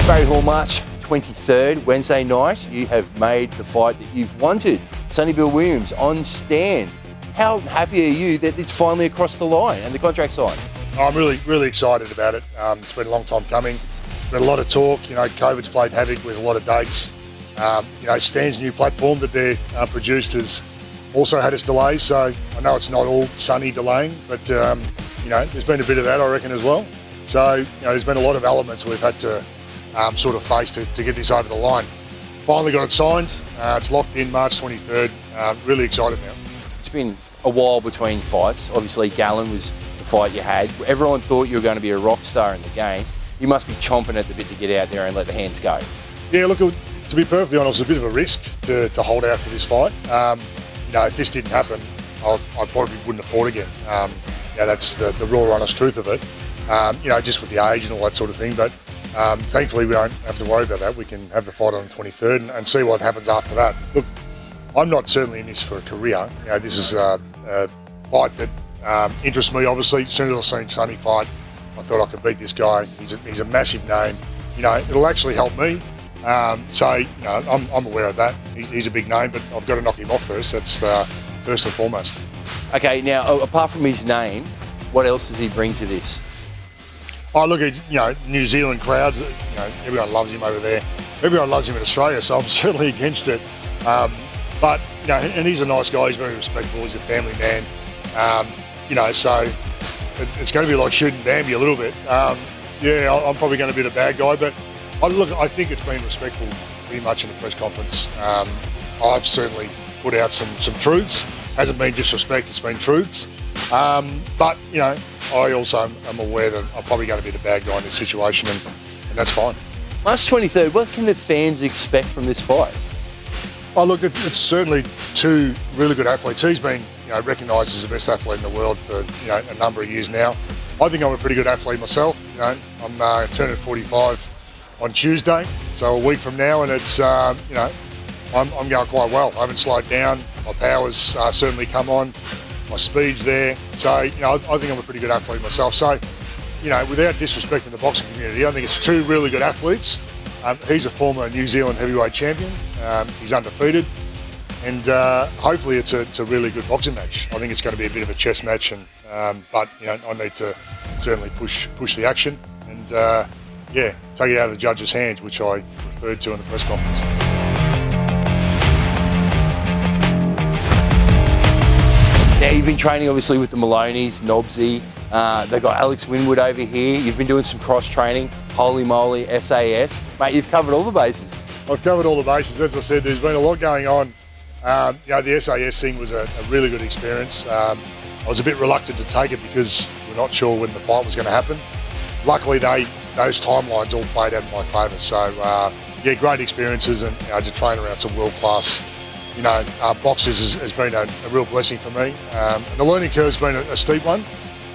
Barry Hall, March 23rd, Wednesday night, you have made the fight that you've wanted. Sonny Bill Williams on stand. How happy are you that it's finally across the line and the contract signed? I'm really excited about it. It's been a long time coming. There's been a lot of talk. COVID's played havoc with a lot of dates. Stan's new platform that they're produced has also had its delays. So I know it's not all Sonny delaying, but there's been a bit of that, I reckon, as well. So there's been a lot of elements we've had to sort of face to get this over the line. Finally got it signed. It's locked in March 23rd. Really excited now. It's been a while between fights. Obviously, Gallen was the fight you had. Everyone thought you were going to be a rock star in the game. You must be chomping at the bit to get out there and let the hands go. Yeah, look, to be perfectly honest, it's a bit of a risk to hold out for this fight. If this didn't happen, I probably wouldn't have fought again. That's the raw, honest truth of it. Just with the age and all that sort of thing. But thankfully, we don't have to worry about that. We can have the fight on the 23rd and see what happens after that. Look, I'm not certainly in this for a career. This is a fight that interests me, obviously. As soon as I seen Sonny fight, I thought I could beat this guy. He's a massive name. It'll actually help me. I'm aware of that. He's a big name, but I've got to knock him off first. That's first and foremost. Okay, now, apart from his name, what else does he bring to this? Oh, look, New Zealand crowds, everyone loves him over there. Everyone loves him in Australia, so I'm certainly against it. And he's a nice guy, he's very respectful, he's a family man. So it's going to be like shooting Bambi a little bit. I'm probably going to be the bad guy, but I think it's been respectful pretty much in the press conference. I've certainly put out some truths. Hasn't been disrespect, it's been truths. I also am aware that I'm probably going to be the bad guy in this situation, and that's fine. March 23rd, what can the fans expect from this fight? Oh, look, it's certainly two really good athletes. He's been recognised as the best athlete in the world for a number of years now. I think I'm a pretty good athlete myself. I'm turning 45 on Tuesday, so a week from now, and it's I'm going quite well. I haven't slowed down. My power's certainly come on. My speed's there. So, I think I'm a pretty good athlete myself. So, without disrespecting the boxing community, I think it's two really good athletes. He's a former New Zealand heavyweight champion. He's undefeated. And hopefully it's a really good boxing match. I think it's going to be a bit of a chess match, but I need to certainly push the action and take it out of the judge's hands, which I referred to in the press conference. Now, you've been training obviously with the Maloneys, Nobsy, they've got Alex Winwood over here. You've been doing some cross training, holy moly, SAS. Mate, you've covered all the bases. I've covered all the bases. As I said, there's been a lot going on. The SAS thing was a really good experience. I was a bit reluctant to take it because we're not sure when the fight was going to happen. Luckily, those timelines all played out in my favour. So, great experiences, and to train around some world-class boxers has been a real blessing for me. And the learning curve's been a steep one.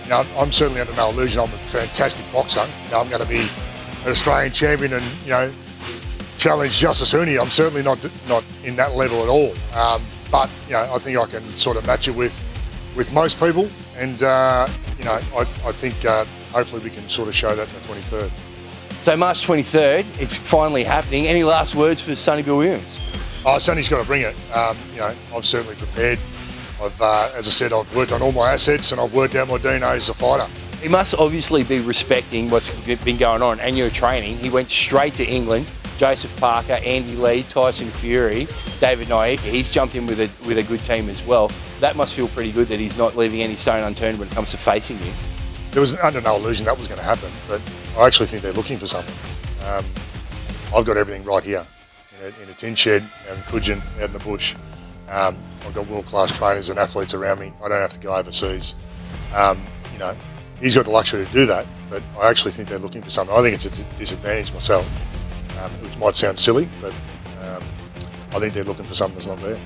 I'm certainly under no illusion I'm a fantastic boxer. I'm going to be an Australian champion and challenge Justice Hooney. I'm certainly not in that level at all. But I think I can sort of match it with most people, and I think hopefully we can sort of show that in the 23rd. So March 23rd, it's finally happening. Any last words for Sonny Bill Williams? Oh, Sonny's got to bring it. I've certainly prepared. As I said, I've worked on all my assets and I've worked out my DNA as a fighter. He must obviously be respecting what's been going on and your training. He went straight to England. Joseph Parker, Andy Lee, Tyson Fury, David Naika. He's jumped in with a good team as well. That must feel pretty good that he's not leaving any stone unturned when it comes to facing you. There was under no illusion that was going to happen, but I actually think they're looking for something. I've got everything right here. In a tin shed, out in Coogin, out in the bush. I've got world-class trainers and athletes around me. I don't have to go overseas. He's got the luxury to do that, but I actually think they're looking for something. I think it's a disadvantage myself, which might sound silly, but I think they're looking for something that's not there.